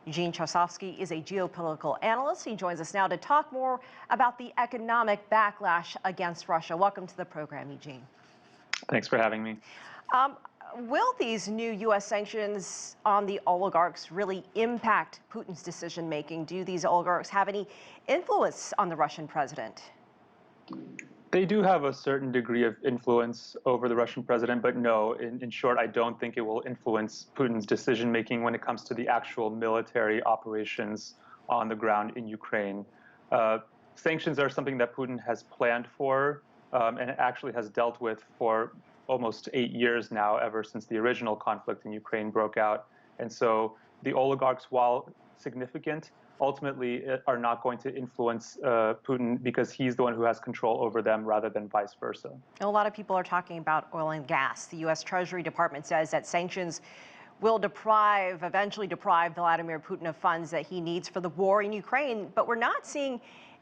Eugene Chausovsky is a geopolitical analyst. He joins us now to talk more about the economic backlash against Russia. Welcome to the program, Eugene. Thanks for having me. Will these new U.S. sanctions on the oligarchs really impact Putin's decision-making? Do these oligarchs have any influence on the Russian president? They do have a certain degree of influence over the Russian president, but no, in short, I don't think it will influence Putin's decision-making when it comes to the actual military operations on the ground in Ukraine. Sanctions are something that Putin has planned for and actually has dealt with for almost 8 years now, ever since the original conflict in Ukraine broke out. And so the oligarchs, while significant, ultimately are not going to influence Putin because he's the one who has control over them rather than vice versa. A lot of people are talking about oil and gas. The U.S. Treasury Department says that sanctions will eventually deprive Vladimir Putin of funds that he needs for the war in Ukraine, but we're not seeing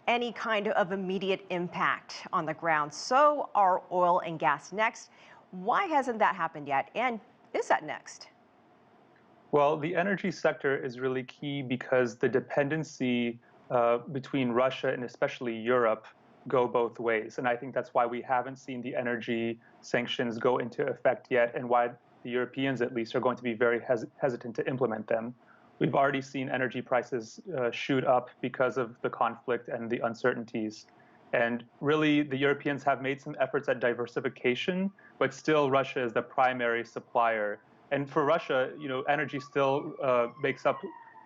any kind of immediate impact on the ground. So are oil and gas next? Why hasn't that happened yet? And is that next? Well, the energy sector is really key because the dependency between Russia and especially Europe go both ways. And I think that's why we haven't seen the energy sanctions go into effect yet, and why the Europeans, at least, are going to be very hesitant to implement them. We've already seen energy prices shoot up because of the conflict and the uncertainties. And really, the Europeans have made some efforts at diversification, but still Russia is the primary supplier. And for Russia, energy still makes up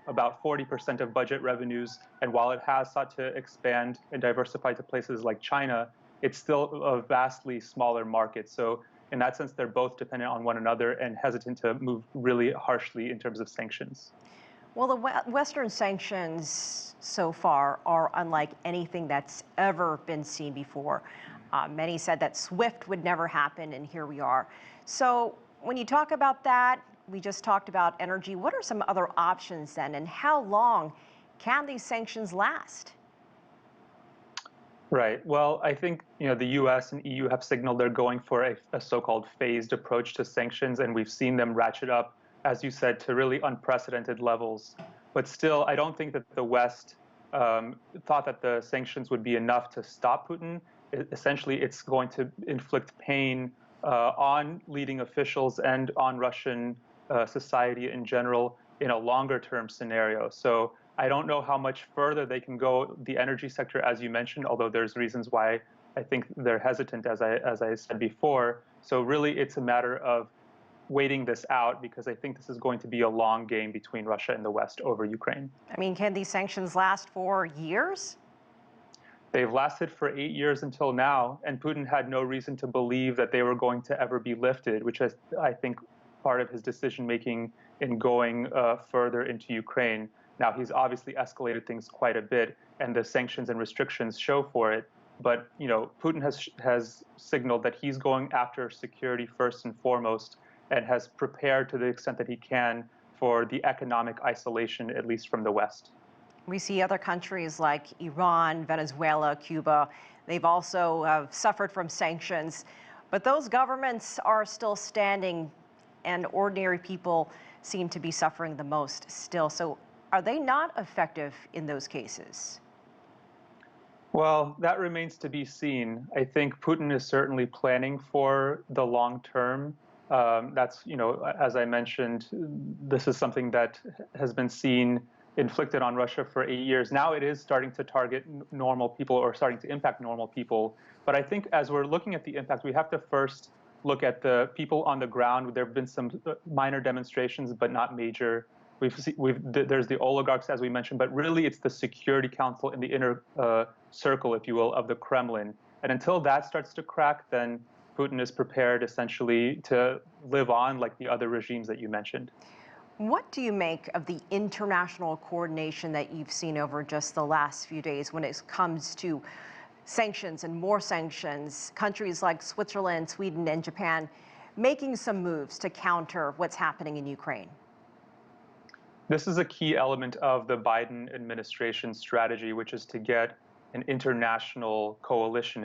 about 40% of budget revenues. And while it has sought to expand and diversify to places like China, it's still a vastly smaller market. So in that sense, they're both dependent on one another and hesitant to move really harshly in terms of sanctions. Well, the Western sanctions so far are unlike anything that's ever been seen before. Many said that SWIFT would never happen, and here we are. So when you talk about that, we just talked about energy. What are some other options then, and how long can these sanctions last? Right. Well, I think the U.S. and EU have signaled they're going for a so-called phased approach to sanctions, and we've seen them ratchet up, as you said, to really unprecedented levels. But still, I don't think that the West thought that the sanctions would be enough to stop Putin. Essentially, it's going to inflict pain on leading officials and on Russian society in general in a longer-term scenario. So I don't know how much further they can go the energy sector, as you mentioned, although there's reasons why I think they're hesitant, as I said before. So really, it's a matter of waiting this out, because I think this is going to be a long game between Russia and the West over Ukraine. I mean, can these sanctions last for years? They've lasted for 8 years until now, and Putin had no reason to believe that they were going to ever be lifted, which is, I think, part of his decision-making in going further into Ukraine. Now, he's obviously escalated things quite a bit, and the sanctions and restrictions show for it. But, Putin has signaled that he's going after security first and foremost, and has prepared to the extent that he can for the economic isolation, at least from the West. We see other countries like Iran, Venezuela, Cuba. They've also suffered from sanctions, but those governments are still standing, and ordinary people seem to be suffering the most still. So are they not effective in those cases? Well, that remains to be seen. I think Putin is certainly planning for the long term. That's, as I mentioned, this is something that has been seen inflicted on Russia for 8 years. Now it is starting to target normal people, or starting to impact normal people. But I think as we're looking at the impact, we have to first look at the people on the ground. There have been some minor demonstrations, but not major. There's the oligarchs, as we mentioned, but really it's the Security Council in the inner circle, if you will, of the Kremlin. And until that starts to crack, then Putin is prepared essentially to live on like the other regimes that you mentioned. What do you make of the international coordination that you've seen over just the last few days when it comes to sanctions and more sanctions? Countries like Switzerland, Sweden, and Japan making some moves to counter what's happening in Ukraine. This is a key element of the Biden administration strategy, which is to get an international coalition,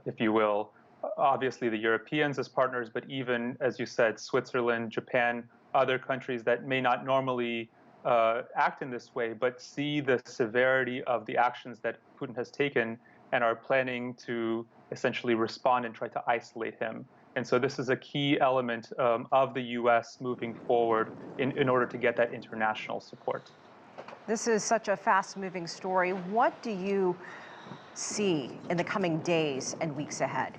if you will. Obviously, the Europeans as partners, but even, as you said, Switzerland, Japan, other countries that may not normally act in this way, but see the severity of the actions that Putin has taken and are planning to essentially respond and try to isolate him. And so this is a key element of the U.S. moving forward in order to get that international support. This is such a fast-moving story. What do you see in the coming days and weeks ahead?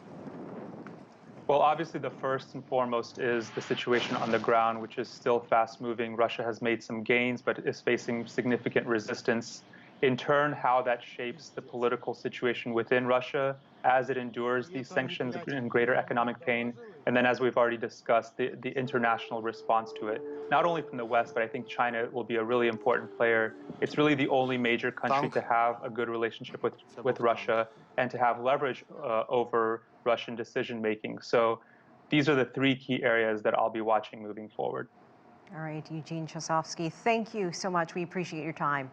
Well, obviously, the first and foremost is the situation on the ground, which is still fast-moving. Russia has made some gains, but is facing significant resistance. In turn, how that shapes the political situation within Russia as it endures these sanctions and greater economic pain. And then, as we've already discussed, the international response to it, not only from the West, but I think China will be a really important player. It's really the only major country to have a good relationship with Russia and to have leverage over Russian decision making. So these are the three key areas that I'll be watching moving forward. All right, Eugene Chausovsky, thank you so much. We appreciate your time.